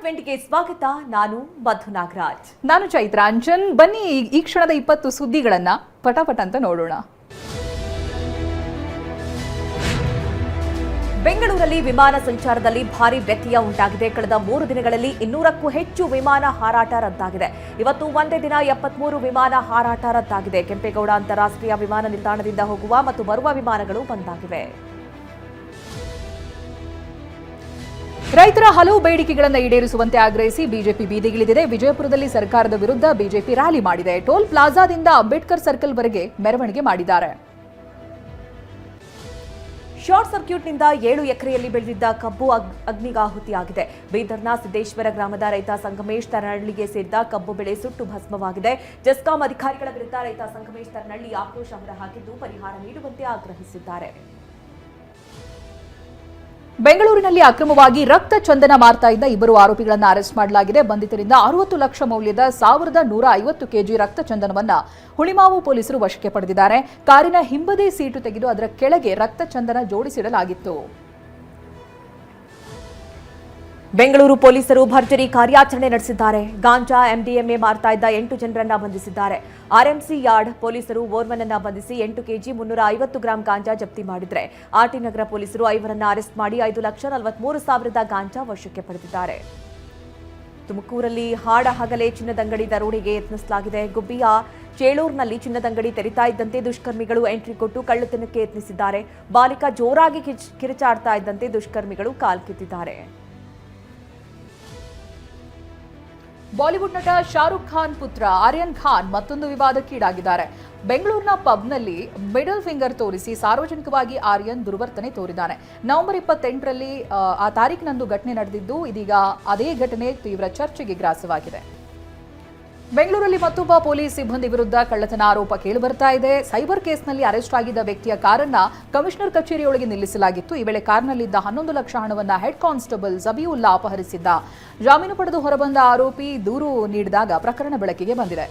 20ಗೆ ಸ್ವಾಗತ. ನಾನು ಮಧು ನಾಗರಾಜ್. ನಾನು ಚೈತ್ರ ಅಂಜನ್. ಬನ್ನಿ ಈ ಕ್ಷಣದ 20 ಸುದ್ದಿಗಳನ್ನ ಪಟಪಟ ಅಂತ ನೋಡೋಣ. ಬೆಂಗಳೂರಲ್ಲಿ ವಿಮಾನ ಸಂಚಾರದಲ್ಲಿ ಭಾರಿ ವ್ಯತ್ಯಯ ಉಂಟಾಗಿದೆ. ಕಳೆದ 3 ದಿನಗಳಲ್ಲಿ 200ಕ್ಕೂ ಹೆಚ್ಚು ವಿಮಾನ ಹಾರಾಟ ರದ್ದಾಗಿದೆ. ಇವತ್ತು ಒಂದೇ ದಿನ 73 ವಿಮಾನ ಹಾರಾಟ ರದ್ದಾಗಿದೆ. ಕೆಂಪೇಗೌಡ ಅಂತಾರಾಷ್ಟ್ರೀಯ ವಿಮಾನ ನಿಲ್ದಾಣದಿಂದ ಹೋಗುವ ಮತ್ತು ಬರುವ ವಿಮಾನಗಳು ಬಂದಾಗಿವೆ. ರೈತರ ಹಲವು ಬೇಡಿಕೆಗಳನ್ನು ಈಡೇರಿಸುವಂತೆ ಆಗ್ರಹಿಸಿ ಬಿಜೆಪಿ ಬೀದಿಗಿಳಿದಿದೆ. ವಿಜಯಪುರದಲ್ಲಿ ಸರ್ಕಾರದ ವಿರುದ್ಧ ಬಿಜೆಪಿ ರ್ಯಾಲಿ ಮಾಡಿದೆ. ಟೋಲ್ ಪ್ಲಾಜಾದಿಂದ ಅಂಬೇಡ್ಕರ್ ಸರ್ಕಲ್ ವರೆಗೆ ಮೆರವಣಿಗೆ ಮಾಡಿದ್ದಾರೆ. ಶಾರ್ಟ್ ಸರ್ಕ್ಯೂಟ್ನಿಂದ 7 ಎಕರೆಯಲ್ಲಿ ಬೆಳೆದಿದ್ದ ಕಬ್ಬು ಅಗ್ನಿಗಾಹುತಿಯಾಗಿದೆ. ಬೀದರ್ನ ಸಿದ್ದೇಶ್ವರ ಗ್ರಾಮದ ರೈತ ಸಂಗಮೇಶ್ ತರನಹಳ್ಳಿಗೆ ಸೇರಿದ ಕಬ್ಬು ಬೆಳೆ ಸುಟ್ಟು ಭಸ್ಮವಾಗಿದೆ. ಜೆಸ್ಕಾಂ ಅಧಿಕಾರಿಗಳ ವಿರುದ್ಧ ರೈತ ಸಂಗಮೇಶ್ ತರನಹಳ್ಳಿ ಆಕ್ರೋಶ ಹೊರಹಾಕಿದ್ದು ಪರಿಹಾರ ನೀಡುವಂತೆ ಆಗ್ರಹಿಸಿದ್ದಾರೆ. ಬೆಂಗಳೂರಿನಲ್ಲಿ ಅಕ್ರಮವಾಗಿ ರಕ್ತ ಚಂದನ ಮಾರ್ತಾ ಇದ್ದ 2 ಆರೋಪಿಗಳನ್ನು ಅರೆಸ್ಟ್ ಮಾಡಲಾಗಿದೆ. ಬಂಧಿತರಿಂದ 60 ಲಕ್ಷ ಮೌಲ್ಯದ 1150 ಕೆಜಿ ರಕ್ತ ಚಂದನವನ್ನ ಹುಳಿಮಾವು ಪೊಲೀಸರು ವಶಕ್ಕೆ ಪಡೆದಿದ್ದಾರೆ. ಕಾರಿನ ಹಿಂಬದಿ ಸೀಟು ತೆಗೆದು ಅದರ ಕೆಳಗೆ ರಕ್ತ ಚಂದನ ಜೋಡಿಸಿಡಲಾಗಿತ್ತು. ಬೆಂಗಳೂರು ಪೊಲೀಸರು ಭರ್ಜರಿ ಕಾರ್ಯಾಚರಣೆ ನಡೆಸಿದ್ದಾರೆ. ಗಾಂಜಾ ಎಂಡಿಎಂಎ ಮಾರ್ತಾ ಇದ್ದ 8 ಜನರನ್ನ ಬಂಧಿಸಿದ್ದಾರೆ. ಆರ್ಎಂಸಿ ಯಾರ್ಡ್ ಪೊಲೀಸರು ಓರ್ವನನ್ನ ಬಂಧಿಸಿ 8 ಕೆಜಿ 350 ಗ್ರಾಂ ಗಾಂಜಾ ಜಪ್ತಿ ಮಾಡಿದ್ರೆ ಆರ್ಟಿ ನಗರ ಪೊಲೀಸರು 5ರನ್ನ ಅರೆಸ್ಟ್ ಮಾಡಿ 5,43,000 ಗಾಂಜಾ ವಶಕ್ಕೆ ಪಡೆದಿದ್ದಾರೆ. ತುಮಕೂರಲ್ಲಿ ಹಾಡ ಹಗಲೇ ಚಿನ್ನದಂಗಡಿ ದರೋಡೆಗೆ ಯತ್ನಿಸಲಾಗಿದೆ. ಗುಬ್ಬಿಯ ಚೇಳೂರಿನಲ್ಲಿ ಚಿನ್ನದಂಗಡಿ ತೆರಿತಾ ಇದ್ದಂತೆ ದುಷ್ಕರ್ಮಿಗಳು ಎಂಟ್ರಿ ಕೊಟ್ಟು ಕಳ್ಳತನಕ್ಕೆ ಯತ್ನಿಸಿದ್ದಾರೆ. ಬಾಲಿಕ ಜೋರಾಗಿ ಕಿರುಚಾಡ್ತಾ ಇದ್ದಂತೆ ದುಷ್ಕರ್ಮಿಗಳು ಕಾಲ್ಕಿತ್ತಿದ್ದಾರೆ. ಬಾಲಿವುಡ್ ನಟ ಶಾರುಖ್ ಖಾನ್ ಪುತ್ರ ಆರ್ಯನ್ ಖಾನ್ ಮತ್ತೊಂದು ವಿವಾದಕ್ಕೀಡಾಗಿದ್ದಾರೆ. ಬೆಂಗಳೂರಿನ ಪಬ್ನಲ್ಲಿ ಮಿಡಲ್ ಫಿಂಗರ್ ತೋರಿಸಿ ಸಾರ್ವಜನಿಕವಾಗಿ ಆರ್ಯನ್ ದುರ್ವರ್ತನೆ ತೋರಿದ್ದಾನೆ. ನವೆಂಬರ್ 28ರಲ್ಲಿ ಆ ತಾರೀಕಿನಂದು ಘಟನೆ ನಡೆದಿದ್ದು, ಇದೀಗ ಅದೇ ಘಟನೆ ತೀವ್ರ ಚರ್ಚೆಗೆ ಗ್ರಾಸವಾಗಿದೆ. ಬೆಂಗಳೂರಲ್ಲಿ ಮತ್ತೊಬ್ಬ ಪೊಲೀಸ್ ಸಿಬ್ಬಂದಿ ವಿರುದ್ಧ ಕಳ್ಳತನ ಆರೋಪ ಕೇಳಿಬರ್ತಾ ಇದೆ. ಸೈಬರ್ ಕೇಸ್ನಲ್ಲಿ ಅರೆಸ್ಟ್ ಆಗಿದ್ದ ವ್ಯಕ್ತಿಯ ಕಾರನ್ನ ಕಮಿಷನರ್ ಕಚೇರಿಯೊಳಗೆ ನಿಲ್ಲಿಸಲಾಗಿತ್ತು. ಈ ವೇಳೆ ಕಾರ್ನಲ್ಲಿದ್ದ 11 ಲಕ್ಷ ಹಣವನ್ನು ಹೆಡ್ ಕಾನ್ಸ್ಟೇಬಲ್ ಜಬಿಯುಲ್ಲಾ ಅಪಹರಿಸಿದ್ದ. ಜಾಮೀನು ಪಡೆದು ಹೊರಬಂದ ಆರೋಪಿ ದೂರು ನೀಡಿದಾಗ ಪ್ರಕರಣ ಬೆಳಕಿಗೆ ಬಂದಿದೆ.